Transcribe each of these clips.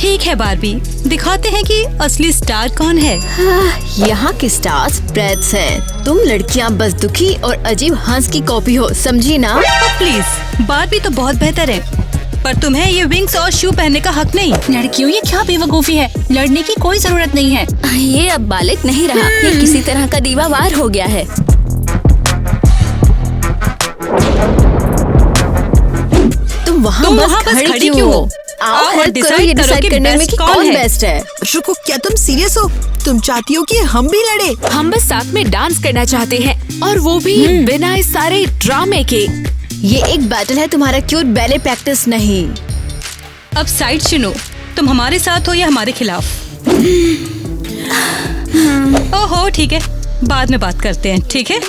ठीक है बार्बी, दिखाते हैं कि असली स्टार कौन है। यहाँ के स्टार्स ब्रैड्स हैं। तुम लड़कियाँ बस दुखी और अजीब हंस की कॉपी हो, समझी ना? प्लीज, बार्बी तो बहुत बेहतर है, पर तुम्हें ये विंग्स और शू पहनने का हक नहीं। लड़कियों, ये क्या बेवकूफी है, लड़ने की कोई जरूरत नहीं है। ये अब बालिक नहीं रहा, ये किसी तरह का दीवावार हो गया है। तुम वहाँ बस खड़ी क्यों हो? आओ और डिसाइड करने में कि कौन बेस्ट है। रुको, क्या तुम सीरियस हो? तुम चाहती हो कि हम भी लड़े? हम बस साथ में डांस करना चाहते हैं, और वो भी बिना इस सारे ड्रामे के। ये एक बैटल है, तुम्हारा क्यूट बैले प्रैक्टिस नहीं। अब साइड चुनो, तुम हमारे साथ हो या हमारे खिलाफ। ओहो ठीक है, बाद में बात करते हैं, ठीक है?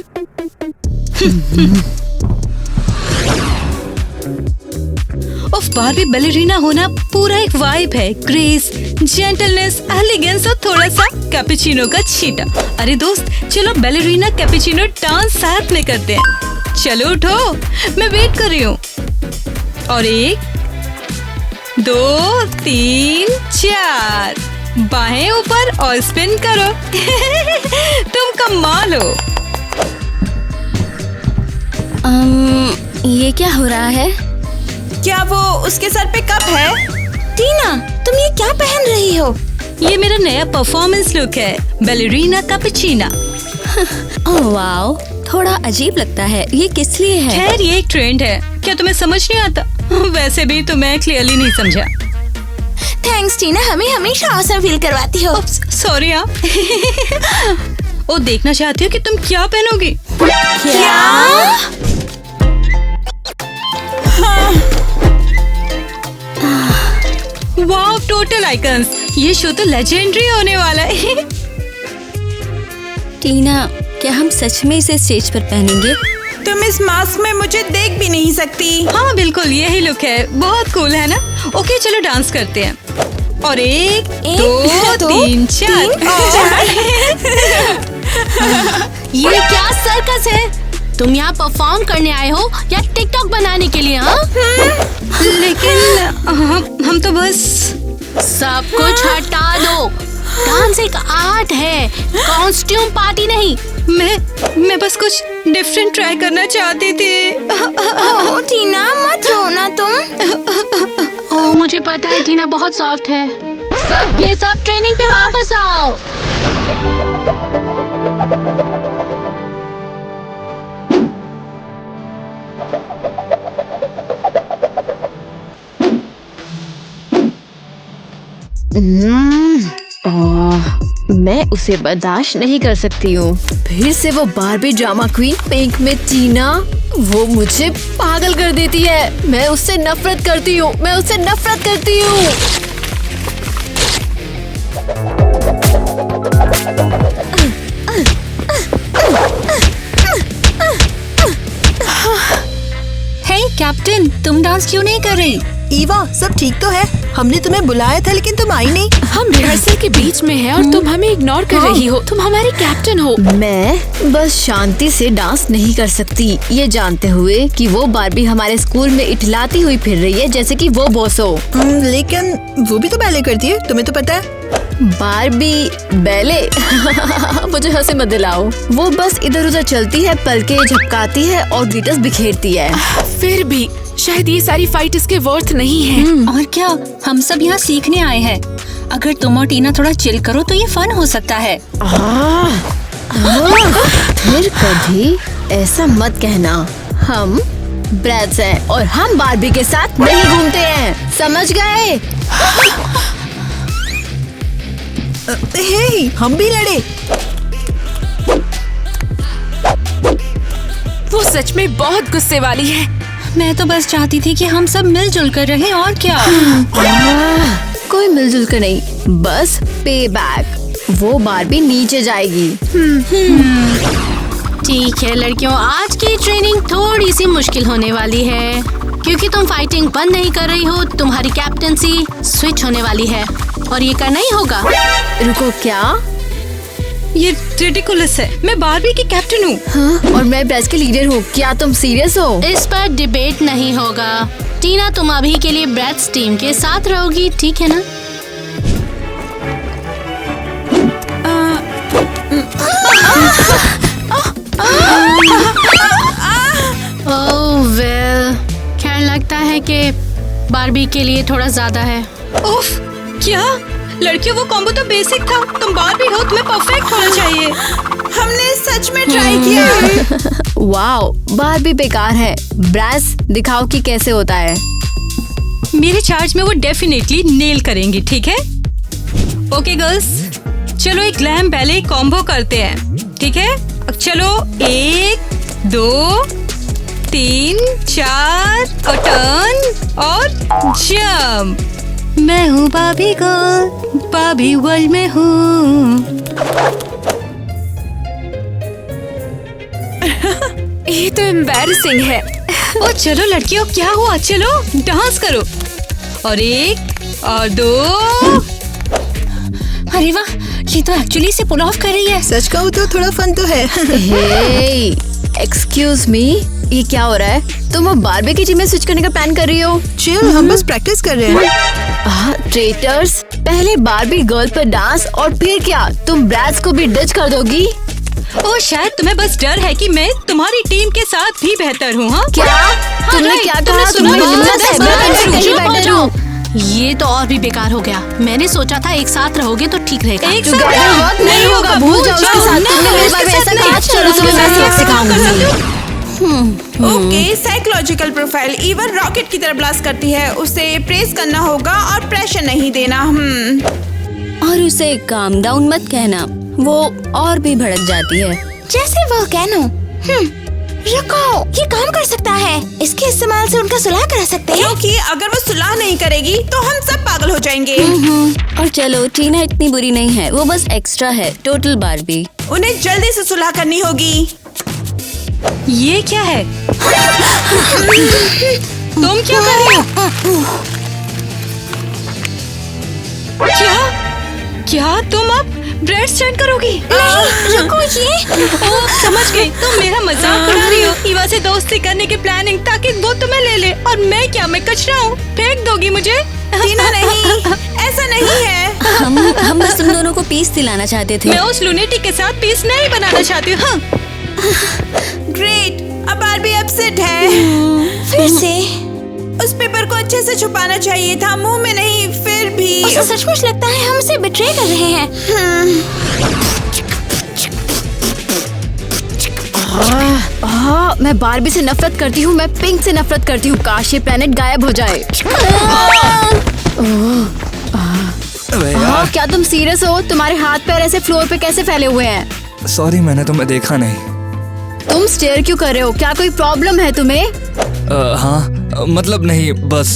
उफ, बार्बी बैलेरिना होना पूरा एक वाइब है। ग्रेस, जेंटलनेस, एलिगेंस और थोड़ा सा कैपुचिनो का छींटा। अरे दोस्त, चलो बैलेरिना कैपुचिनो डांस साथ में करते हैं। चलो उठो, मैं वेट कर रही हूँ। और 1 2 3 4, बाहें ऊपर और स्पिन करो। तुम कमाल हो। ये क्या हो रहा है? क्या वो उसके सर पे कप है? टीना, तुम ये क्या पहन रही हो? ये मेरा नया परफॉर्मेंस लुक है, बैलेरिना कैपुचिना। ओह वाओ, थोड़ा अजीब लगता है। ये किस लिए है? खैर, ये एक ट्रेंड है। क्या तुम्हें समझ नहीं आता? वैसे भी तुम्हें क्लियरली नहीं समझा। थैंक्स टीना, हमें हमेशा औसम फील करवाती हो। सॉरी यार। ओ, देखना चाहती हो कि तुम क्या पहनोगी? क्या? Wow, total icons. ये शो तो लेजेंडरी होने वाला है। टीना, क्या हम सच में इसे स्टेज पर पहनेंगे? तुम इस मास्क में मुझे देख भी नहीं सकती। हाँ बिल्कुल, यही लुक है। बहुत कूल है ना? ओके चलो डांस करते हैं। और 1 2 3 4। ये क्या सर्कस है? तुम यहाँ परफॉर्म करने आए हो या टिकटॉक बनाने के लिए? हाँ, लेकिन हम तो बस सब कुछ हटा दो। डांस एक आर्ट है, कॉस्ट्यूम पार्टी नहीं। मैं बस कुछ डिफरेंट ट्राई करना चाहती थी। ओह टीना, मत रोना तुम। ओह, मुझे पता है टीना बहुत सॉफ्ट है। ये सब ट्रेनिंग पे वापस आओ। मैं उसे बर्दाश्त नहीं कर सकती हूँ। फिर से वो बार्बी ड्रामा क्वीन पिंक में टीना, वो मुझे पागल कर देती है। मैं उससे नफरत करती हूँ, मैं उससे नफरत करती हूँ। हे कैप्टन, तुम डांस क्यों नहीं कर रही? ईवा, सब ठीक तो है? हमने तुम्हें बुलाया था लेकिन तुम आई नहीं। हम रिहर्सल के बीच में हैं और तुम हमें इग्नोर कर रही हो। तुम हमारी कैप्टन हो। मैं बस शांति से डांस नहीं कर सकती, ये जानते हुए कि वो बार्बी हमारे स्कूल में इठलाती हुई फिर रही है जैसे कि वो बॉस हो। लेकिन वो भी तो बैले करती है, तुम्हें तो पता है। Barbie ballet? मुझे हंसे मत दिलाओ। वो बस इधर उधर चलती है, पलके झपकाती है और ग्लिटर्स बिखेरती है। फिर भी शायद ये सारी फाइट इसके वर्थ नहीं है। और क्या, हम सब यहाँ सीखने आए हैं। अगर तुम और टीना थोड़ा चिल करो तो ये फन हो सकता है। फिर कभी ऐसा मत कहना। हम ब्रैड्स हैं और हम बार्बी के साथ नहीं घूमते हैं, समझ गए? हे, हम भी लड़े। वो सच में बहुत गुस्से वाली है। मैं तो बस चाहती थी कि हम सब मिलजुल कर रहें, और क्या। कोई मिलजुल कर नहीं, बस पे बैक। वो बार्बी नीचे जाएगी। ठीक है लड़कियों, आज की ट्रेनिंग थोड़ी सी मुश्किल होने वाली है क्योंकि तुम फाइटिंग बंद नहीं कर रही हो। तुम्हारी कैप्टनसी स्विच होने वाली है और ये करना ही होगा। रुको, क्या? ये रिडिकुलस है। मैं बार्बी की कैप्टन हूँ। हाँ? और मैं ब्रैड्स के लीडर हूँ। क्या तुम सीरियस हो? इस पर डिबेट नहीं होगा। टीना, तुम अभी के लिए ब्रैड्स टीम के साथ रहोगी, ठीक है ना? ओह वेल, खैर लगता है कि बारबी के लिए थोड़ा ज्यादा है। उफ, क्या लड़कियों, वो कॉम्बो तो बेसिक था। तुम बारबी हो, तुम्हें परफेक्ट होना चाहिए। हमने सच में ट्राई किया। वाओ, बारबी बेकार है। ब्रास दिखाओ कि कैसे होता है। मेरे चार्ज में वो डेफिनेटली नेल करेंगी, ठीक है? ओके गर्ल्स, चलो एक ग्लैम बैले कॉम्बो करते हैं, ठीक है? अब चलो 1 2 3 4 और टर्न और जंप। मैं हूँ बारबी गर्ल, बारबी वर्ल्ड में हूँ। ये तो एम्बैरेसिंग है। ओ चलो लड़कियों, क्या हुआ? चलो डांस करो। और 1 और 2। अरे वाह, ये तो एक्चुअली से पुल ऑफ कर रही है। सच कहूँ तो थोड़ा फन तो है। हे, एक्सक्यूज मी, ये क्या हो रहा है? तुम अब बारबी की टीम में स्विच करने का प्लान कर रही हो? चिल, हम बस प्रैक्टिस कर रहे हैं। ट्रेटर्स, पहले बारबी गर्ल पर डांस और फिर क्या तुम ब्रैड्स को भी डच कर दोगी? ओ शायद तुम्हें बस डर है कि मैं तुम्हारी टीम के साथ भी बेहतर हूँ। हाँ क्या? तुमने राइट, क्या तुमने कहा? सुना? तुम्हें हाँ, हिम्मत है? दस मैं बार कहीं चुप हो बेटर जाओ। हूँ। ये तो और भी बेकार हो गया। मैंने सोचा था एक साथ रहोगे तो ठीक रहेगा। एक टुगेदर वर्क नहीं होगा, भूल जाओ उसके साथ। तुमने मेरे बारे में ऐसा कहा, चलो तुम्हें मैं सबक सिखाऊंगी। Okay, psychological profile even rocket की तरह ब्लास्ट करती है। उसे प्रेस करना होगा और प्रेशर नहीं देना। और उसे काम डाउन मत कहना, वो और भी भड़क जाती है। जैसे वोल्केनो। रुको, ये काम कर सकता है। इसके इस्तेमाल से उनका सुलह करा सकते हैं। क्योंकि अगर वो सुलह नहीं करेगी तो हम सब पागल हो जाएंगे। और चलो, टीना इतनी बुरी नहीं है, वो बस एक्स्ट्रा है, टोटल बारबी। उन्हें जल्दी से सुलह करनी होगी। ये क्या है? तुम क्या कर रही हो? क्या तुम अब ब्रेड स्टैंड करोगी? नहीं, रुको ये। ओह, समझ गई, तुम मेरा मजाक उड़ा रही हो। ईवा से दोस्ती करने की प्लानिंग, ताकि वो तुम्हें ले ले। और मैं क्या, मैं कचरा हूँ? फेंक दोगी मुझे? टीना नहीं, ऐसा नहीं है। हम बस तुम दोनों को पीस दिलाना चाहते थे। मैं उस लुनेटिक के साथ पीस नहीं बनाना चाहती हूँ। हाँ। ग्रेट, अब बारबी अपसेट है। फिर से उस पेपर को अच्छे से छुपाना चाहिए था, मुंह में नहीं। फिर भी उसे सचमुच लगता है हम उसे बिट्रे कर रहे हैं। मैं बारबी से नफरत करती हूँ, मैं पिंक से नफरत करती हूँ। काश ये प्लेनेट गायब हो जाए। क्या तुम सीरियस हो? तुम्हारे हाथ पैर ऐसे फ्लोर पे कैसे फैले हुए हैं? सॉरी, मैंने तुम्हें देखा नहीं। तुम स्टेयर क्यों कर रहे हो? क्या कोई प्रॉब्लम है तुम्हें? हाँ, मतलब नहीं, बस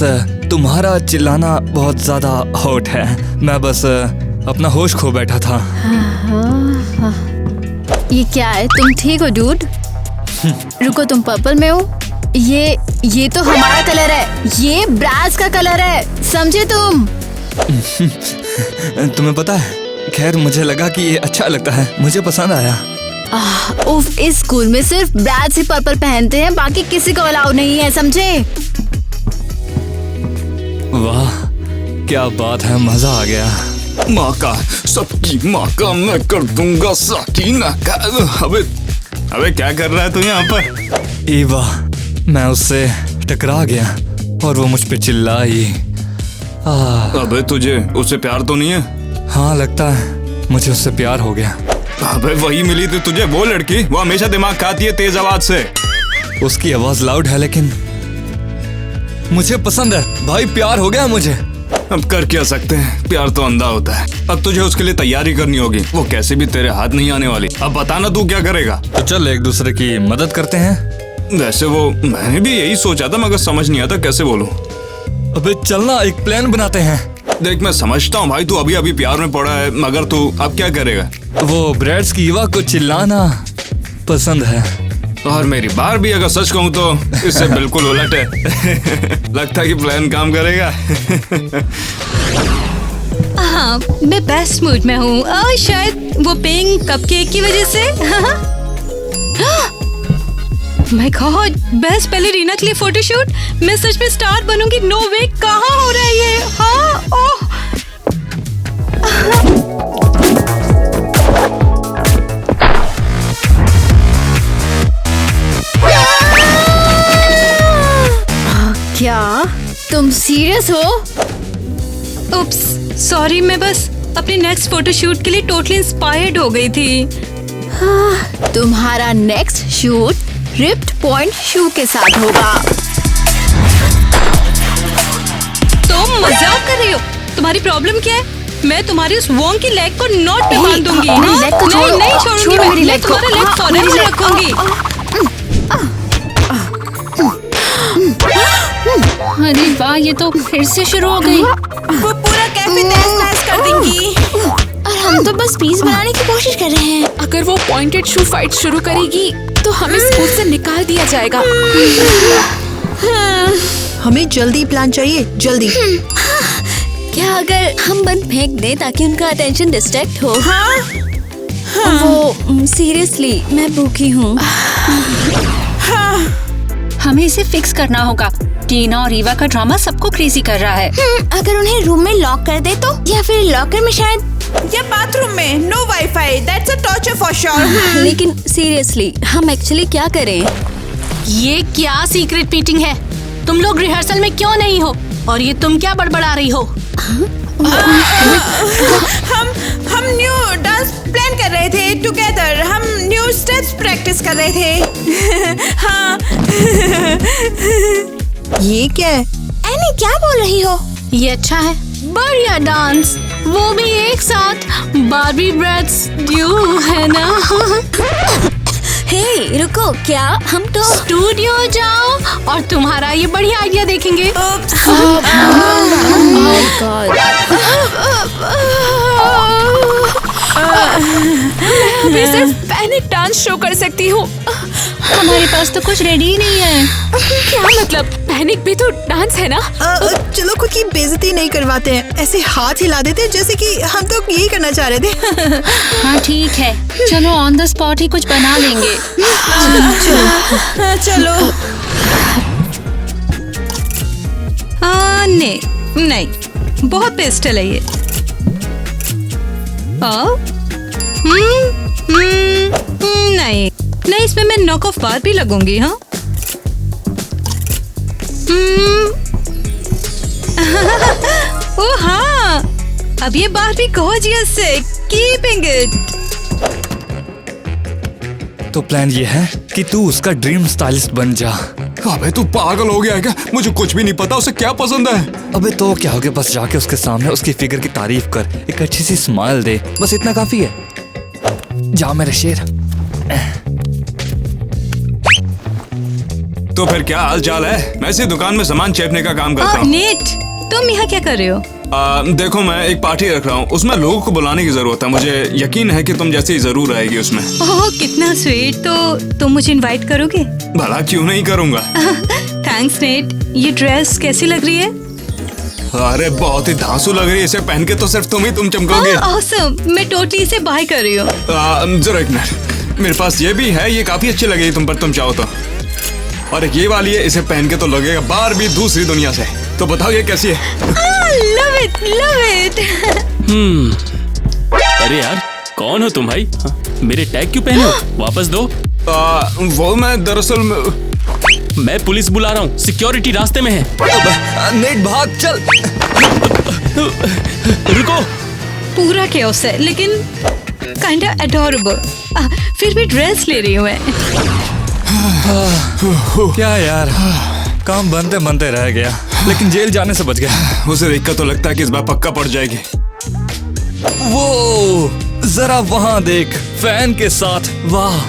तुम्हारा चिल्लाना बहुत ज्यादा हॉट है। मैं बस अपना होश खो बैठा था। ये क्या है? तुम ठीक हो डूड? रुको, तुम पर्पल में हो? ये तो हमारा कलर है, ये ब्रास का कलर है, समझे तुम? तुम्हें पता है, खैर मुझे लगा कि ये अच्छा लगता है, मुझे पसंद आया। उफ, इस स्कूल में सिर्फ ब्रास ही पर्पल पहनते हैं, बाकी किसी को अलाउ नहीं है, समझे? वाह, क्या बात है, मजा आ गया। माँ का, सबकी माँ का मैं कर दूंगा साकीना का। अबे क्या कर रहा है तू यहाँ पर? ईवा, मैं उससे टकरा गया और वो मुझ पे चिल्लाई। अबे तुझे उससे प्यार तो नहीं है? हाँ, लगता है मुझे उससे प्यार हो गया। अबे वही मिली थी तुझे, वो लड़की, वो हमेशा दिमाग खाती है तेज आवाज से। उसकी आवाज लाउड है, लेकिन मुझे पसंद है भाई, प्यार हो गया मुझे। अब कर क्या सकते हैं, प्यार तो अंधा होता है। अब तुझे उसके लिए तैयारी करनी होगी, वो कैसे भी तेरे हाथ नहीं आने वाली। अब बताना तू क्या करेगा? तो चल एक दूसरे की मदद करते हैं। वैसे वो मैंने भी यही सोचा था, मगर समझ नहीं आता कैसे बोलूं। अबे चलना, एक प्लान बनाते हैं। देख, मैं समझता हूँ भाई, तू अभी अभी प्यार में पड़ा है, मगर तू अब क्या करेगा? वो ब्रैड्स की ईवा को चिल्लाना पसंद है। और मेरी बारबी, अगर सच कहूँ तो इससे बिल्कुल उलट है। लगता है कि प्लान काम करेगा। हाँ, मैं बेस्ट मूड में हूँ। और शायद वो पिंक कपकेक की वजह से। माय गॉड, बेस्ट बैलेरिना के लिए फोटोशूट। मैं सच में स्टार बनूंगी। नो वे, कहाँ हो रहा है ये? हाँ, ओह। सीरियस हो? उप्स, सॉरी, मैं बस अपने नेक्स्ट फोटोशूट के लिए टोटली इंस्पायर्ड हो गई थी। तुम्हारा नेक्स्ट शूट रिप्ड पॉइंट शू के साथ होगा। तुम मजाक कर रही हो? तुम्हारी प्रॉब्लम क्या है? मैं तुम्हारी उस वॉन्ग की लेग को नॉट पे बांध दूंगी। मेरी लेग को छोड़ो। नहीं छोड़ूंगी, छोड़ो मेरी मैं लेग को। तुम्हारा लेग फॉरएवर रखूंगी। अरे वाह, ये तो फिर से शुरू हो गई। वो पूरा कैफे तहस-नहस कर देंगी। और हम तो बस पीस बनाने की कोशिश कर रहे हैं। अगर वो पॉइंटेड शू फाइट शुरू करेगी तो हमें स्कूल से निकाल दिया जाएगा। हमें जल्दी प्लान चाहिए, जल्दी। क्या अगर हम बंद फेंक दें ताकि उनका अटेंशन डिस्ट्रैक्ट हो? वो सीरियसली मैं भूखी हूँ। हमें इसे फिक्स करना होगा। टीना और ईवा का ड्रामा सबको क्रेजी कर रहा है। अगर उन्हें रूम में लॉक कर दे तो, या फिर लॉकर में शायद, या बाथरूम में no wifi. That's a torture for sure. लेकिन सीरियसली हम एक्चुअली क्या करें? ये क्या सीक्रेट मीटिंग है? तुम लोग रिहर्सल में क्यों नहीं हो? और ये तुम क्या बड़बड़ा रही हो? हम न्यू डांस प्लान कर रहे थे टुगेदर। हम न्यू स्टेप्स प्रैक्टिस कर रहे थे। हाँ। ये क्या है? एनी क्या बोल रही हो? ये अच्छा है, बढ़िया डांस, वो भी एक साथ। बार्बी ब्रेथ्स ड्यू है ना? हे रुको, क्या हम तो स्टूडियो जाओ और तुम्हारा ये बढ़िया आइडिया देखेंगे। मैं सिर्फ पैनिक डांस शो कर सकती हूँ। हमारे पास तो कुछ रेडी ही नहीं है। क्या मतलब? पैनिक भी तो डांस है ना? चलो खुद की बेइज्जती नहीं करवाते हैं, ऐसे हाथ हिला देते हैं जैसे कि हम तो यही करना चाह रहे थे। हाँ ठीक है, चलो ऑन द स्पॉट ही कुछ बना लेंगे। चलो। नहीं, बहुत पेस्टल है ये। नहीं, इसमें मैं नॉक ऑफ बार भी लगूंगी। हाँ। ओ हाँ, अब ये बार भी गॉर्जियस है। Keeping it. तो प्लान ये है कि तू उसका ड्रीम स्टाइलिस्ट बन जा। अबे तू पागल हो गया है क्या? मुझे कुछ भी नहीं पता उसे क्या पसंद है। अबे तो क्या हो गया, बस जाके उसके सामने उसकी फिगर की तारीफ कर, एक अच्छी सी स्माइल दे, बस इतना काफी है। जा मेरे शेर। तो फिर क्या हाल चाल है? मैं इसी दुकान में सामान चेपने का काम करता हूँ। नेट, तुम यहाँ क्या कर रहे हो? देखो मैं एक पार्टी रख रहा हूँ, उसमें लोगों को बुलाने की जरूरत है। मुझे यकीन है कि तुम जैसे ही जरूर आएगी उसमें। ओह कितना स्वीट। तो तुम मुझे इनवाइट करोगे? भला क्यों नहीं करूँगा। Thanks net. ये ड्रेस कैसी लग रही है? अरे बहुत ही धांसू लग रही है, इसे पहन के तो सिर्फ तुम चमकोगे। ऑसम, मैं टोटली इसे बाय कर रही हूँ। जरा एक मिनट, मेरे पास ये भी है, ये काफी अच्छी लगेगी तुम पर, तुम चाहो तो। और एक ये वाली है, इसे पहन के तो लगेगा बार भी दूसरी दुनिया से। तो बताओ ये कैसी है? Love it, love it. अरे यार कौन हो तुम भाई? मेरे टैग क्यों पहने हो? वापस दो। वो मैं दरअसल मैं पुलिस बुला रहा हूँ, सिक्योरिटी रास्ते में है। नेट भाग चल। रुको। पूरा chaos है लेकिन काइंडा एडोरेबल। फिर भी ड्रेस ले रही हूँ मैं। क्या यार, काम बनते बनते रह गया, लेकिन जेल जाने से बच गया। उसे देखकर तो लगता है कि इस बार पक्का पड़ जाएगी। वो जरा वहाँ देख, फैन के साथ। वाह।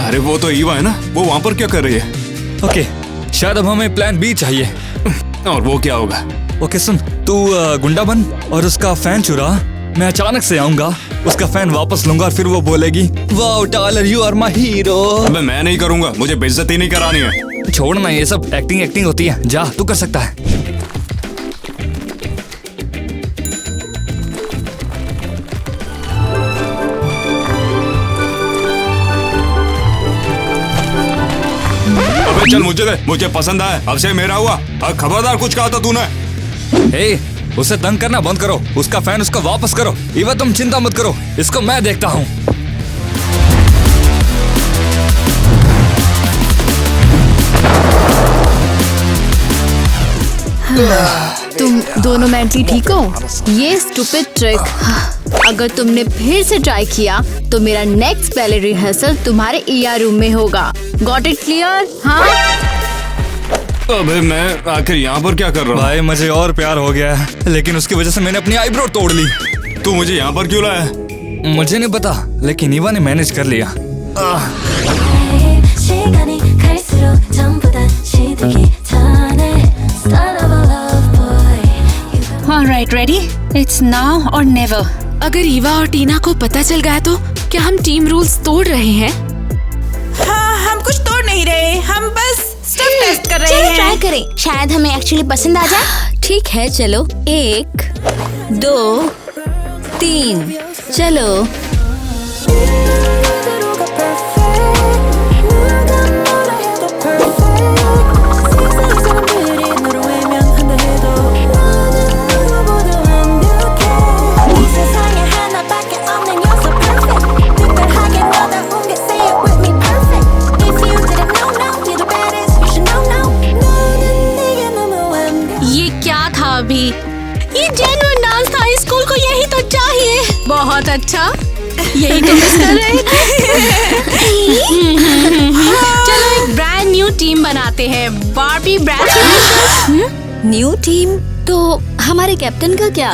अरे वो तो ईवा है ना, वो वहाँ पर क्या कर रही है? ओके, शायद अब हमें प्लान बी चाहिए। और वो क्या होगा? ओके सुन, तू गुंडा बन और उसका फैन चुरा। मैं अचानक से आऊंगा, उसका फैन वापस लूंगा और फिर वो बोलेगी wow Tyler you are my hero. अबे मैं नहीं करूंगा, मुझे बेइज्जती नहीं करानी है। छोड़ना, ये सब एक्टिंग होती है। जा, तू कर सकता है। अबे चल मुझे दे, मुझे पसंद आया, अब से मेरा हुआ। खबरदार कुछ कहा था तूने। हे, उसे तंग करना बंद करो, उसका फैन उसको वापस करो। ईवा तुम चिंता मत करो, इसको मैं देखता हूँ। तुम दोनों मेंटली ठीक हो? ये स्टूपिड ट्रिक अगर तुमने फिर से ट्राई किया तो मेरा नेक्स्ट बैले रिहर्सल तुम्हारे ER रूम में होगा। Got it clear? हाँ। अबे मैं आखिर यहाँ पर क्या कर रहा हूँ? भाई मुझे और प्यार हो गया है, लेकिन उसकी वजह से मैंने अपनी आईब्रो तोड़ ली। तू मुझे यहाँ पर क्यों लाया? मुझे नहीं पता, लेकिन ईवा ने मैनेज कर लिया। Alright, ready? इट्स नाउ और नेवर। अगर ईवा और टीना को पता चल गया तो क्या हम टीम रूल्स तोड़ रहे हैं? हाँ, हम कुछ तोड़ नहीं रहे, हम बस स्टेप टेस्ट कर रहे हैं। ट्राई करें, शायद हमें एक्चुअली पसंद आ जाए। ठीक है, चलो 1 2 3 चलो। अभी ये जेन्युइन डांस था, इस स्कूल को यही तो चाहिए। बहुत अच्छा, यही तो मिस कर रहे थे। चलो एक ब्रांड न्यू टीम बनाते हैं, बार्बी ब्रांड। New team? तो हमारे कैप्टन का क्या?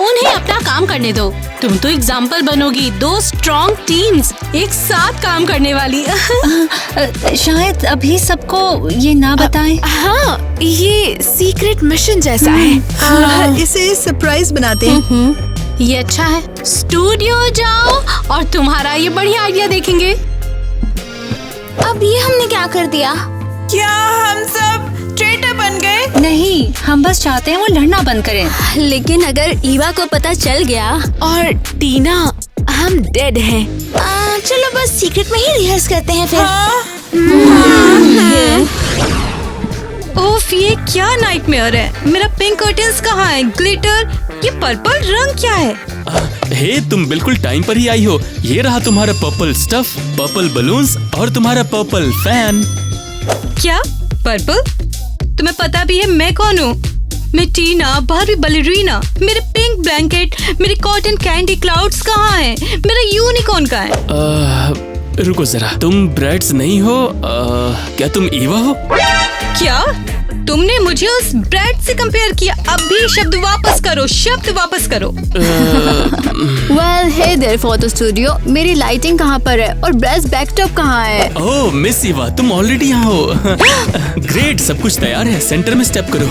उन्हें अपना काम करने दो, तुम तो एग्जाम्पल बनोगी। 2 स्ट्रॉन्ग टीम्स एक साथ काम करने वाली। शायद अभी सबको ये ना बताएं। हाँ, ये सीक्रेट मिशन जैसा है। इसे सरप्राइज बनाते हैं। ये अच्छा है। स्टूडियो जाओ और तुम्हारा ये बढ़िया आइडिया देखेंगे। अब ये हमने क्या कर दिया? क्या हम सब ट्रेटर बन गए? नहीं, हम बस चाहते हैं वो लड़ना बंद करें। लेकिन अगर ईवा को पता चल गया और टीना, हम डेड हैं। चलो बस सीक्रेट में ही रिहर्स करते हैं फिर। ओफ, ये क्या नाइटमेयर है। मेरा पिंक कर्टन्स कहाँ है? ग्लिटर, ये पर्पल रंग क्या है? हे, तुम बिल्कुल टाइम पर ही आई हो। ये रहा तुम्हारा पर्पल स्टफ, पर्पल बलून्स और तुम्हारा पर्पल फैन। क्या पर्पल? तुम्हें पता भी है मैं कौन हूँ? मैं टीना, बार्बी बैलेरिना। मेरे पिंक ब्लैंकेट, मेरे कॉटन कैंडी क्लाउड्स कहाँ हैं? मेरा यूनिकॉर्न कहाँ है? रुको जरा, तुम ब्रैड्स नहीं हो? क्या तुम ईवा हो? क्या तुमने मुझे उस ब्रैड से कंपेयर किया? अब भी शब्द वापस करो, शब्द वापस करो। Well, hey there photo studio, मेरी लाइटिंग कहाँ पर है और ब्रेस्ट बैकटॉप कहाँ है? ओह मिस ईवा, तुम ऑलरेडी यहाँ हो। ग्रेट, सब कुछ तैयार है, सेंटर में स्टेप करो।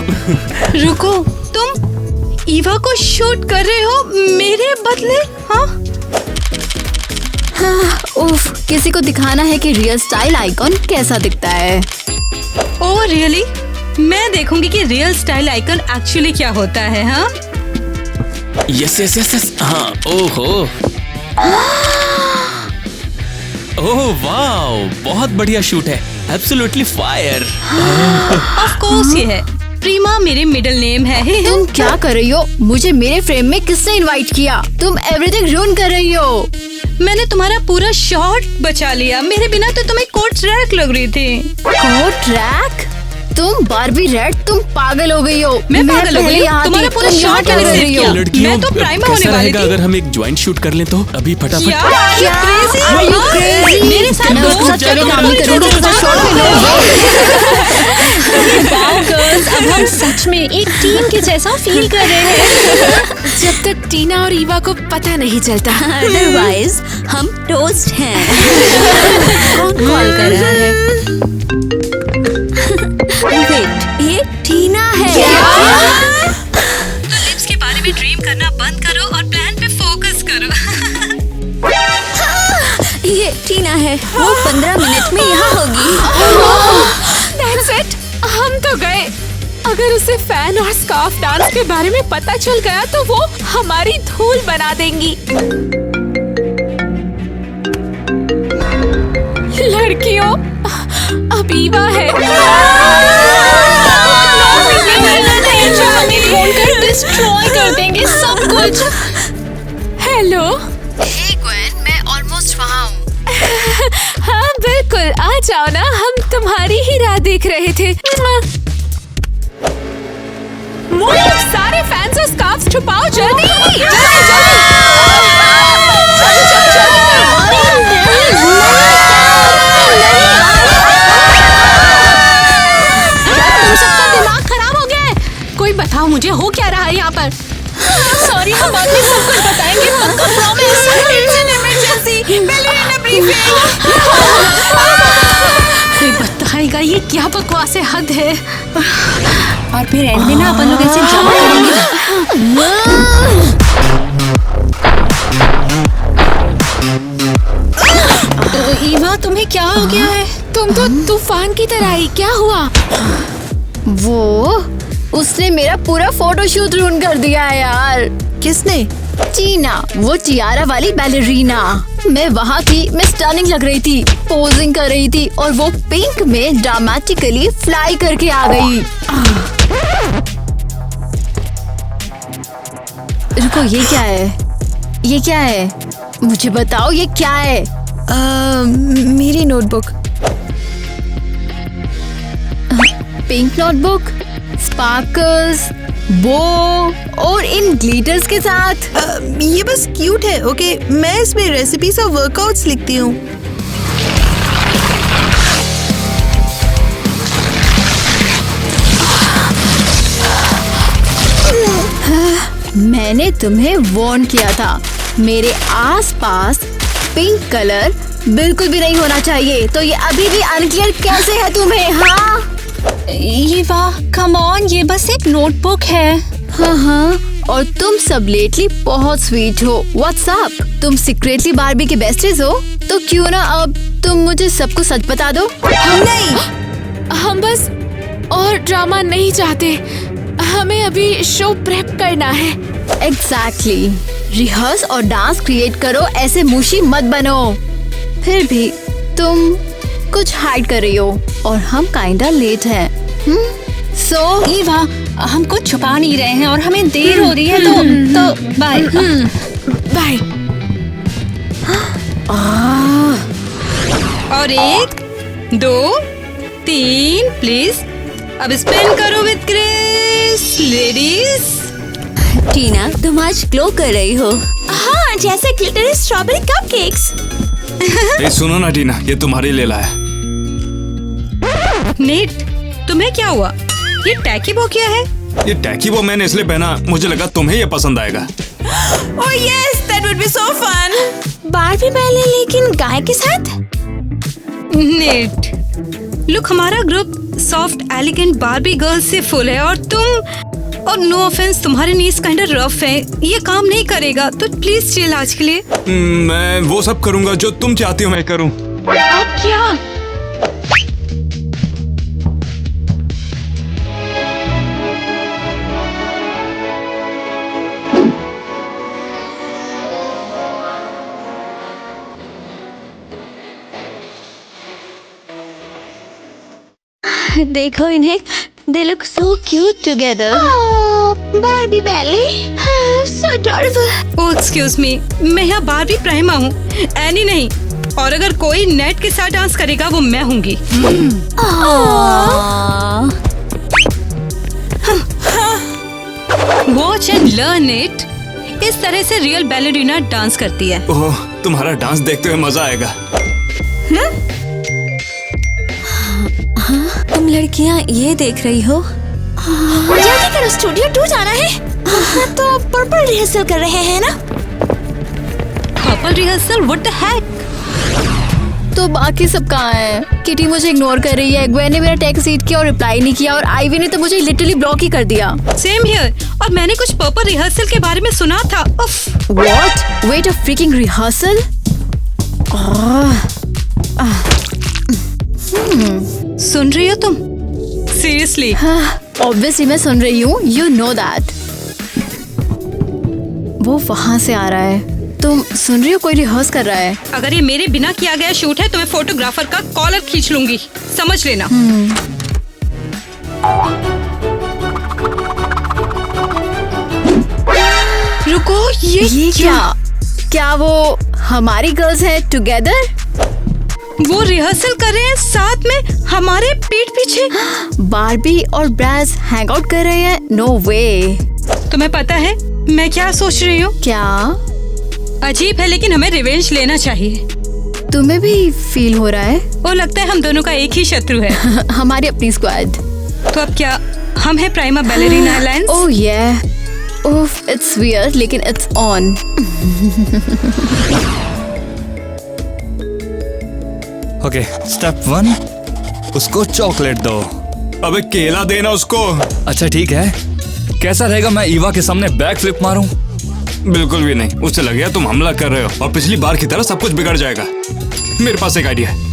रुको, तुम ईवा को शूट कर रहे हो मेरे बदले? हाँ? उफ, किसी को दिखाना है कि रियल स्टाइल आइकॉन कैसा दिखता है। Oh really? मैं देखूंगी कि रियल स्टाइल आइकन एक्चुअली क्या होता है। हाँ, यस यस यस यस, हाँ। ओहो, ओह वाओ, बहुत बढ़िया शूट है, एब्सोल्युटली फायर। ऑफ कोर्स ये है। प्रीमा मेरे मिडिल नेम है। तुम क्या कर रही हो? मुझे मेरे फ्रेम में किसने इनवाइट किया? तुम एवरीथिंग रूइन कर रही हो। मैंने तुम्हारा पूरा शॉट बचा लिया, मेरे बिना तो तुम्हें कोट ट्रैक लग रही थी। Coat track? तुम बार्बी रेड, तुम पागल हो गई हो। मैं पागल हो गई? तुम्हारा पूरा शॉट मैंने सेव किया। मैं तो प्राइमर होने वाली थी। अगर हम एक ज्वाइंट शूट कर लें तो अभी फटाफट। मेरे साथ अब हम सच में एक टीम के जैसा फील कर रहे हैं। जब तक टीना और ईवा को पता नहीं चलता। अदरवाइज हम टोस्ट हैं। कौन कॉल कर रहा है? वेट, ये टीना है। तो लिप्स के बारे में ड्रीम करना बंद करो और प्लान पे फोकस करो। ये टीना है, वो 15 मिनट में यहाँ होगी। That's it, हम तो गए। अगर उसे फैन और स्कार्फ डांस के बारे में पता चल गया तो वो हमारी धूल बना देंगी। लड़कियों, अब ईवा है। फोन कर डिस्ट्रॉय कर देंगे सब कुछ। हेलो, हे ग्वेन, मैं ऑलमोस्ट वहाँ हूँ। हाँ बिल्कुल, आ जाओ ना, हम तुम्हारी ही राह देख रहे थे। सारे फैंस और स्कार्फ छुपाओ जल्दी। तुम सबका दिमाग खराब हो गया है। कोई बताओ मुझे हो क्या रहा है यहाँ पर? सॉरी, हम बाद में सब कुछ बताएंगे, पक्का प्रॉमिस। कोई बताएगा ये क्या बकवास है, हद है। और फिर एंड में ना अपन लोग ऐसे ड्रामा करेंगे। ईवा, तुम्हें क्या हो गया है? तुम तो तूफान की तरह आई, क्या हुआ? उसने मेरा पूरा फोटोशूट रूइन कर दिया है यार। किसने? टीना, वो टियारा वाली बैलेरीना। मैं वहाँ थी, मैं स्टनिंग लग रही थी, पोजिंग कर रही थी और वो पिंक में ड्रामेटिकली फ्लाई करके आ गई। रुको, ये क्या है? ये क्या है? मुझे बताओ ये क्या है? मेरी नोटबुक। पिंक नोटबुक, स्पार्कल्स, बो और इन ग्लिटर्स के साथ। ये बस क्यूट है, ओके? मैं इसमें रेसिपीज और वर्कआउट्स लिखती हूँ। मैंने तुम्हें वार्न किया था, मेरे आसपास पिंक कलर बिल्कुल भी नहीं होना चाहिए। तो ये अभी भी अनक्लियर कैसे है तुम्हें? हाँ, ये वाह, कम ऑन, ये बस एक नोटबुक है। हाँ, और तुम सब लेटली बहुत स्वीट हो। What's up? तुम सीक्रेटली बार्बी के बेस्टीज हो? तो क्यों ना अब तुम मुझे सब कुछ सच बता दो। नहीं, हम बस और ड्रामा नहीं चाहते, हमें अभी शो प्रेप करना है। एग्जैक्टली, रिहर्स और डांस क्रिएट करो, ऐसे मुशी मत बनो। फिर भी तुम कुछ हाइड कर रही हो और हम काइंडा लेट हैं। सो ईवा, हम कुछ छुपा नहीं रहे हैं और हमें देर हो रही है, तो बाय। बाय। और 1 2 3 प्लीज। अब स्पिन करो विद ग्रेस लेडीज। टीना, तुम आज ग्लो कर रही हो। हाँ, जैसे ग्लिटरी स्ट्रॉबेरी कपकेक्स। ए, सुनो ना टीना, ये तुम्हारे लिए लाया है। नेट, तुम्हें क्या हुआ? ये टैकीबो क्या है? ये टैकीबो मैंने इसलिए पहना, मुझे लगा तुम्हें ये पसंद आएगा। Oh yes, that would be so fun. Barbie ballet लेकिन गाय के साथ? नेट, लुक, हमारा group soft elegant Barbie girls से फुल है और और नो ऑफेंस, तुम्हारे नीज काइंड ऑफ रफ है, ये काम नहीं करेगा, तो प्लीज चिल आज के लिए। मैं वो सब करूंगा जो तुम चाहती हो मैं करूं। अब क्या? देखो इन्हें, they look so cute together. Oh, Barbie Belly, so adorable. Oh excuse me, मैं यहाँ बार्बी प्राइमा हूँ, एनी नहीं। और अगर कोई नेट के साथ डांस करेगा वो मैं होंगी। Watch and learn it. इस तरह से रियल बैलेरिना डांस करती है। ओह, तुम्हारा डांस देखते हुए मजा आएगा। तुम लड़कियाँ ये देख रही हो? जल्दी करो, स्टूडियो 2 जाना है। तो पर्पल रिहर्सल कर रहे हैं ना? Purple rehearsal? What the heck? तो बाकी सब कहाँ है? किटी मुझे इग्नोर कर रही है, ग्वेन ने मेरा टेक्स्ट रीड किया और रिप्लाई नहीं किया, और आईवी ने तो मुझे लिटरली ब्लॉक ही कर दिया। Same here. और मैंने कुछ पर्पल रिहर्सल के बारे में सुना था। उफ। What? Wait, a freaking rehearsal? सुन रही हो तुम? सीरियसली? ऑब्वियसली मैं सुन रही हूँ, यू नो दैट। वो वहाँ से आ रहा है, तुम सुन रही हो? कोई रिहर्स कर रहा है। अगर ये मेरे बिना किया गया शूट है तो मैं फोटोग्राफर का कॉलर खींच लूंगी, समझ लेना। रुको, ये क्या? क्या वो हमारी गर्ल्स हैं टुगेदर? वो रिहर्सल कर रहे हैं साथ में हमारे पीठ पीछे। बारबी और ब्रैज हैंग आउट कर रहे हैं? नो वे। तुम्हें पता है मैं क्या सोच रही हूँ? क्या? अजीब है लेकिन हमें रिवेंज लेना चाहिए। तुम्हें भी फील हो रहा है? वो लगता है हम दोनों का एक ही शत्रु है। हमारी अपनी स्क्वाड। तो अब क्या हम है प्राइमा बैलेरिना अलायंस? ओह ये उफ, इट्स वियर्ड लेकिन इट्स ऑन। ओके, स्टेप 1, उसको चॉकलेट दो। अबे केला देना उसको। अच्छा ठीक है, कैसा रहेगा मैं ईवा के सामने बैक फ्लिप मारूं? बिल्कुल भी नहीं, उससे लगेगा तुम हमला कर रहे हो और पिछली बार की तरह सब कुछ बिगड़ जाएगा। मेरे पास एक आइडिया है।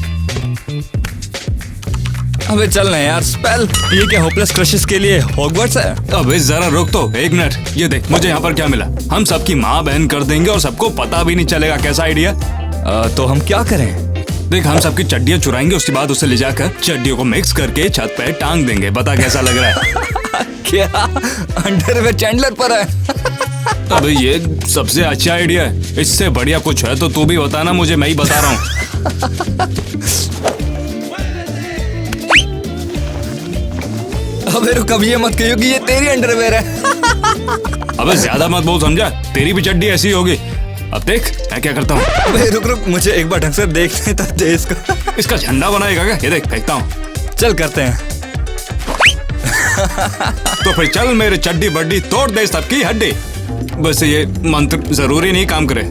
अबे चल ना यार, स्पेल ये क्या होपलेस क्रशेस के लिए हॉगवर्ट्स है? अबे जरा रुक तो, एक मिनट। ये देख मुझे यहाँ पर क्या मिला। हम सबकी माँ बहन कर देंगे और सबको पता भी नहीं चलेगा। कैसा आइडिया? तो हम क्या करें? देख हम सबकी चड्डियाँ चुराएंगे, उसके बाद उसे ले जाकर चड्डियों को मिक्स करके छत पे टांग देंगे। बता कैसा लग रहा है? क्या अंडरवेयर चैंडलर पर है? अबे ये सबसे अच्छा आइडिया है। इससे बढ़िया कुछ है तो तू भी बताना मुझे, मैं ही बता रहा हूँ। अबे रुक, अब ये मत कहियो कि ये तेरी अंडरवेयर है। अबे ज्यादा मत बोल, समझा? तेरी भी चड्डी ऐसी होगी। अब देख मैं क्या करता हूँ। अबे रुक रुक, मुझे एक बार ढंग से देखने तो दे इसको। इसका झंडा बनाएगा क्या? ये देख फेंकता हूँ। चल करते हैं। तो फिर चल मेरे चड्डी बड्डी तोड़ दे सबकी हड्डी। बस ये मंत्र जरूरी नहीं काम करे।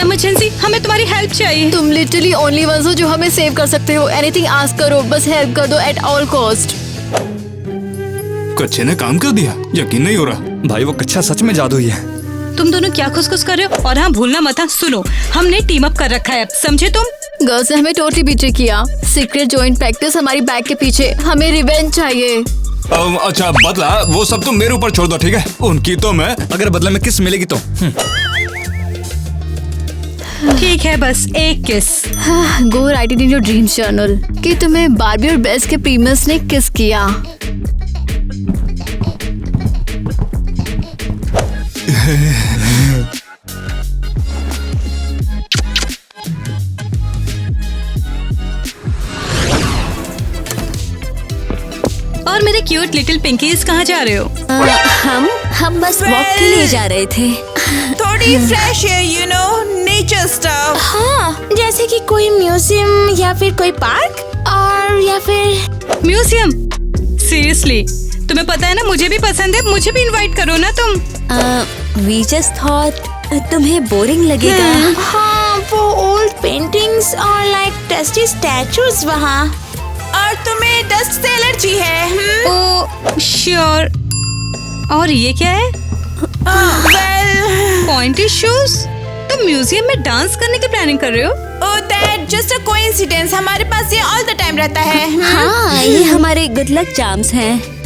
इमरजेंसी, हमें तुम्हारी हेल्प चाहिए। तुम लिटरली ओनली वंस हो जो हमें सेव कर सकते हो। एनीथिंग आस्क करो, बस हेल्प कर दो एट ऑल कॉस्ट। कच्चे ने काम कर दिया, यकीन नहीं हो रहा। भाई वो कच्चा सच में जादुई है। तुम दोनों क्या खुश कर रहे हो? और हाँ भूलना मत, सुनो हमने टीम अप कर रखा है, समझे तुम? गर्ल्स ने हमें टोटली बीटे किया। सीक्रेट जॉइंट प्रैक्टिस हमारी बैक के पीछे। हमें रिवेंज चाहिए। अच्छा बदला वो सब तुम मेरे ऊपर छोड़ दो, ठीक है? उनकी तो मैं, अगर बदले में किस मिलेगी तो ठीक है, बस एक किस। Go right it in your dreams journal कि तुम्हें बारबी और बेस के प्रीमियस ने किस किया। और मेरे क्यूट लिटिल पिंकीज कहाँ जा रहे हो? हम बस वॉक के लिए जा रहे थे। थोड़ी fresh air, you know, nature stuff. हाँ, जैसे कि कोई म्यूजियम या फिर कोई पार्क, और या फिर म्यूजियम। सीरियसली तुम्हें पता है ना मुझे भी पसंद है, मुझे भी इनवाइट करो ना तुम। वी जस्ट थॉट तुम्हें बोरिंग लगेगा। हाँ, वो ओल्ड पेंटिंग्स और लाइक डस्टी स्टैचूज वहाँ। और तुम्हें डस्ट से एलर्जी है? ओ श्योर। और ये क्या है? Pointy shoes. तुम म्यूजियम में डांस करने की प्लानिंग कर रहे हो? Oh that just a coincidence. हमारे पास ये ऑल द टाइम रहता है। हाँ, ये हमारे गुड लक चार्म्स हैं।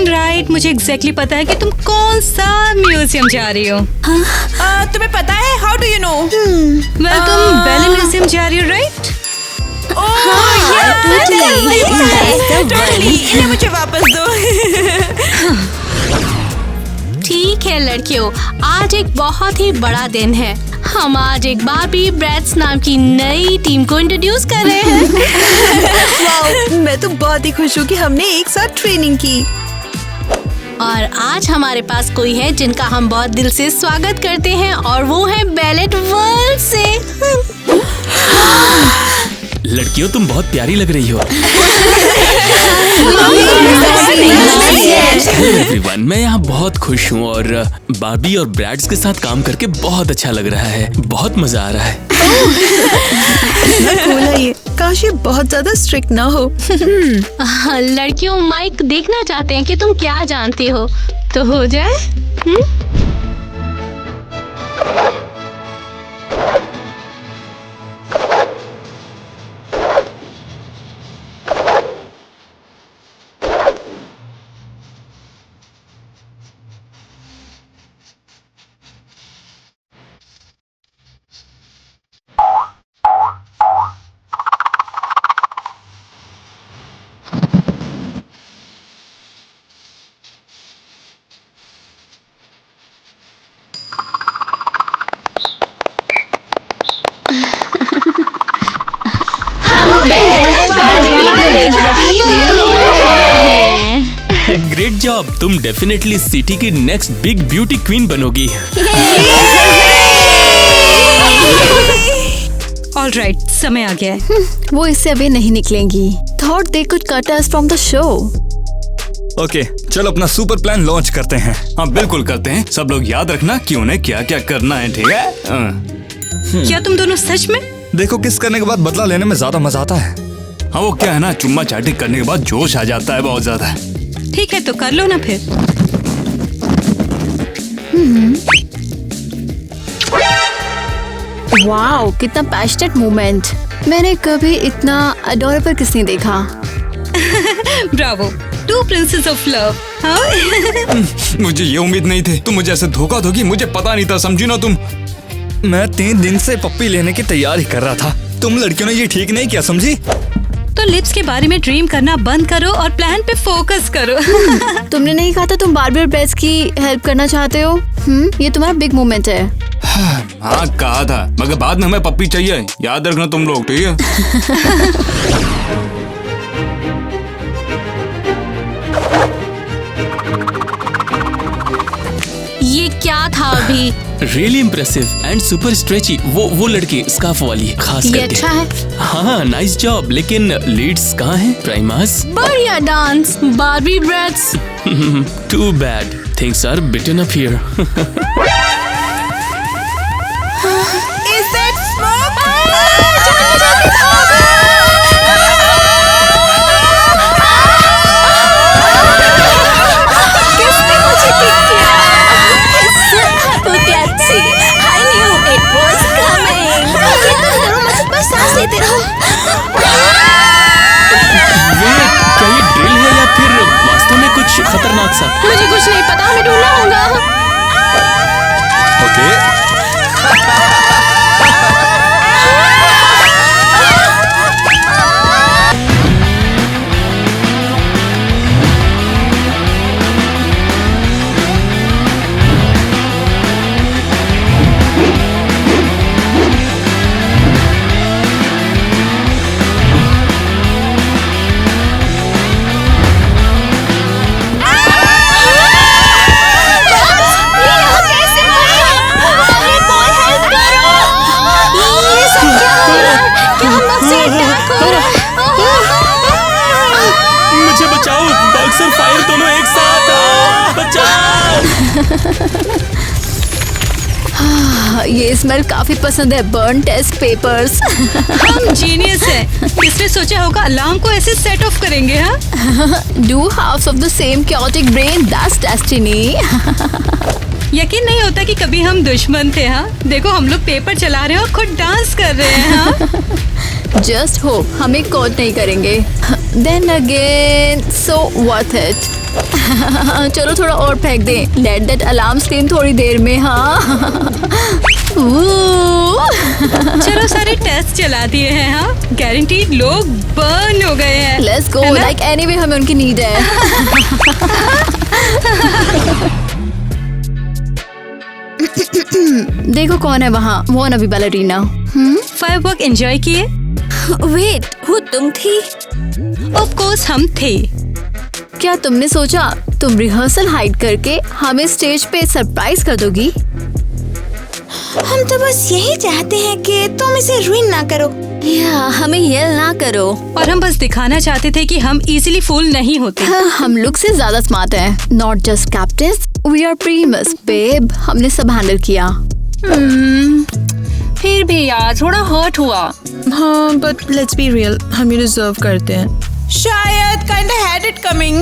राइट, मुझे एग्जैक्टली पता है कि तुम कौन सा म्यूजियम जा रही हो। तुम्हें पता है? How do you know? Well तुम बैले म्यूजियम जा रही हो, राइट? टोटली। इन्हें मुझे वापस दो। ठीक है लड़कियों, आज एक बहुत ही बड़ा दिन है। हम आज एक बारबी ब्रैड्स नाम की नई टीम को इंट्रोड्यूस कर रहे हैं। वाओ, मैं तो बहुत ही खुश हूँ कि हमने एक साथ ट्रेनिंग की। और आज हमारे पास कोई है जिनका हम बहुत दिल से स्वागत करते हैं, और वो है बैलेट वर्ल्ड से। लड़कियों तुम बहुत प्यारी लग रही हो। एवरीवन, मैं यहाँ बहुत खुश हूँ और बारबी और ब्रैड्स के साथ काम करके बहुत अच्छा लग रहा है। बहुत मजा आ रहा है। बोला ये, काश ये बहुत ज्यादा स्ट्रिक्ट ना हो। लड़कियों, माइक देखना चाहते हैं कि तुम क्या जानती हो, तो हो जाए। Great job. तुम डेफिनेटली सिटी की नेक्स्ट बिग ब्यूटी क्वीन बनोगी। ऑलराइट, समय आ गया है। वो इससे अभी नहीं निकलेंगी। Thought they could cut us from the show. Okay, चलो अपना सुपर प्लान लॉन्च करते हैं। हाँ बिल्कुल करते हैं। सब लोग याद रखना कि उन्हें क्या क्या करना है, ठीक है? क्या तुम दोनों सच में? देखो, किस करने के बाद बदला लेने में ज्यादा मजा आता है। हाँ वो क्या है ना, चुम्मा चाटी करने के बाद जोश आ जाता है बहुत ज्यादा। ठीक है तो कर लो ना फिर। वाओ, कितना पैशनेट मोमेंट। मैंने कभी इतना अडोरेबल किस नहीं देखा। Bravo, to princess of love. मुझे ये उम्मीद नहीं थी तुम मुझे ऐसे धोखा दोगी। मुझे पता नहीं था, समझी ना तुम। मैं 3 दिन से पप्पी लेने की तैयारी कर रहा था। तुम लड़कियों ने ये ठीक नहीं किया, समझी? तो लिप्स के बारे में ड्रीम करना बंद करो और प्लान पे फोकस करो। तुमने नहीं कहा था तुम बार्बी और बेस की हेल्प करना चाहते हो? ये तुम्हारा बिग मोमेंट है। हाँ कहा था, मगर बाद में हमें पप्पी चाहिए, याद रखना तुम लोग, ठीक है? ये क्या था अभी? Really impressive and super stretchy. वो लड़की स्कार्फ वाली खास ये करके। अच्छा है। हाँ नाइस जॉब। लेकिन लीड्स कहाँ हैं? प्राइमास? बढ़िया dance, Barbie breads. Too bad, things are bitten up here. Is that smoke? किसने मुझे पिक किया? Apocalypse, I knew it was coming. ये तो जरूर मत, बस सांस लेते रहो। वेट, क्या ये ड्रिल है या फिर वास्तव में कुछ खतरनाक सा? मुझे कुछ नहीं पता, हमें ढूंढना होगा। ओके। मुझे बचाओ, बग्स और फायर दोनों एक साथ। बचाओ। ये स्मेल काफी पसंद है। Burn test papers. हम जीनियस हैं। किसने सोचा होगा अलार्म को ऐसे सेट ऑफ करेंगे? हाँ, do halves of the same chaotic brain, that's destiny। यकीन नहीं होता कि कभी हम दुश्मन थे। हाँ देखो, हम लोग पेपर चला रहे हैं और खुद डांस कर रहे हैं। हाँ जस्ट होप हमें कोट नहीं करेंगे। Then again so worth it. चलो थोड़ा और फेंक दें। लेट दैट अलार्म स्क्रीम थोड़ी देर में। हाँ चलो सारे टेस्ट चला दिए हैं। हाँ गारंटीड लोग बर्न हो गए हैं। Let's go. लाइक एनीवे हमें उनकी नीड है। देखो कौन है वहाँ। वो नवी बैलरीना। फायरवर्क एंजॉय किए? वेट, वो तुम थी? ऑफ कोर्स हम थे। क्या तुमने सोचा तुम रिहर्सल हाइड करके हमें स्टेज पे सरप्राइज कर दोगी? हम तो बस यही चाहते हैं कि तुम इसे रुइन ना करो। या हमें येल ना करो। और हम बस दिखाना चाहते थे कि हम इजीली फूल नहीं होते। हम लोग से ज्यादा स्मार्ट हैं। Not just captains, we are primus babe. हमने सब हैंडल किया। फिर भी यार थोड़ा हर्ट हुआ। हाँ बट लेट्स बी रियल, हम ये डिजर्व करते हैं। शायद kinda had it coming.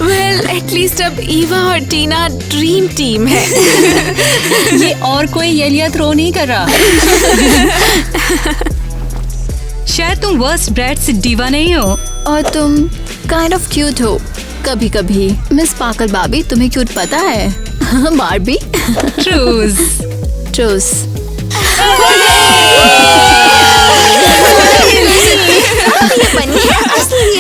Well at least अब ईवा और टीना ड्रीम टीम है। ये और कोई येलिया थ्रो नहीं कर रहा। शायद तुम वर्स्ट ब्रैड से डीवा नहीं हो। और तुम काइंड ऑफ क्यूट हो कभी कभी। मिस पाकल बाबी, तुम्हें क्यूट पता है? बार्बी। ट्रूज। ट्रूज। ये बनी है असली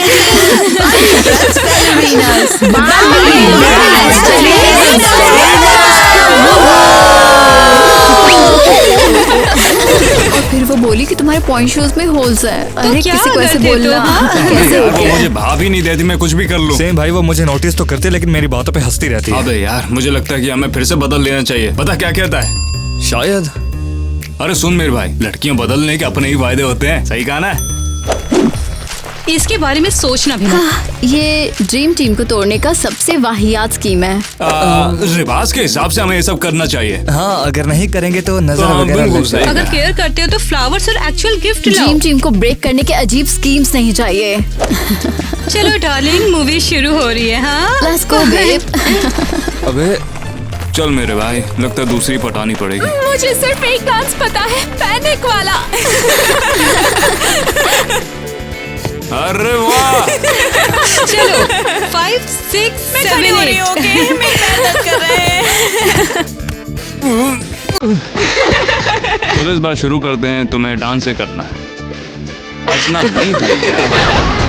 और फिर वो बोली कि तुम्हारे पॉइंट शूज में होल्स है। अरे क्या किसी को ऐसे करते बोलना कैसे यार, हो वो गया? मुझे भाव ही नहीं देती, मैं कुछ भी कर लूं। सेम भाई, वो मुझे नोटिस तो करते लेकिन मेरी बातों पे हंसती रहती है। अबे यार, मुझे लगता है कि हमें फिर से बदल लेना चाहिए। पता क्या कहता है? शायद। अरे सुन मेरे भाई, लड़कियां बदलने के अपने ही फायदे होते हैं, सही कहा ना? इसके बारे में सोचना भी मत। ये ड्रीम टीम को तोड़ने का सबसे वाहियात स्कीम है। रिवाज के हिसाब से हमें ये सब करना चाहिए। हाँ, अगर नहीं करेंगे तो नजर हाँ, वगैरह बिल्कुल लग सही। जाएगी। अगर केयर करते हो तो फ्लावर्स और एक्चुअल गिफ्ट लाओ। ड्रीम टीम को ब्रेक करने के अजीब स्कीम्स नहीं चाहिए। चलो डार्लिंग, मूवी शुरू हो रही है। हाँ, लेट्स गो बेब। अबे चल मेरे भाई, लगता है दूसरी पटानी पड़ेगी। मुझे सिर्फ एक डांस पता है, पैनिक वाला। अरे वाह! चलो 5, 6, 7, 8। ओके, मैं दर्द कर रहे हैं। तो इस बार शुरू करते हैं, तुम्हें डांस से करना है, हंसना नहीं भूलिएगा।